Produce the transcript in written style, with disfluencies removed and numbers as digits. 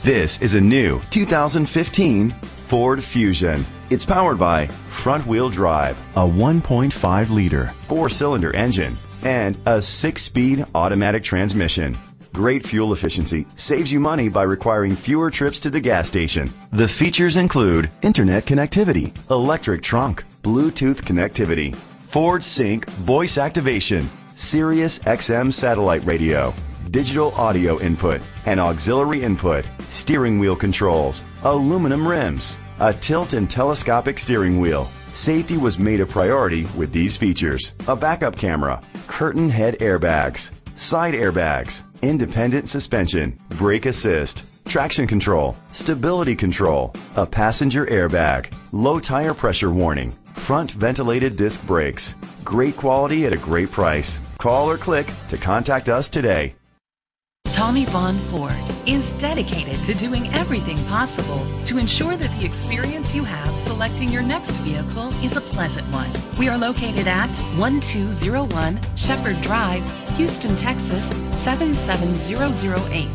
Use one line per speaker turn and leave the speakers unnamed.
This is a new 2015 Ford Fusion. It's powered by front-wheel drive, a 1.5-liter four-cylinder engine, and a 6-speed automatic transmission. Great fuel efficiency saves you money by requiring fewer trips to the gas station. The features include internet connectivity, electric trunk, Bluetooth connectivity, Ford Sync voice activation, Sirius XM satellite radio, digital audio input, and auxiliary input, steering wheel controls, aluminum rims, a tilt and telescopic steering wheel. Safety was made a priority with these features: a backup camera, curtain head airbags, side airbags, independent suspension, brake assist, traction control, stability control, a passenger airbag, low tire pressure warning, front ventilated disc brakes. Great quality at a great price. Call or click to contact us today.
Tommy Vaughn Ford is dedicated to doing everything possible to ensure that the experience you have selecting your next vehicle is a pleasant one. We are located at 1201 Shepherd Drive, Houston, Texas 77008.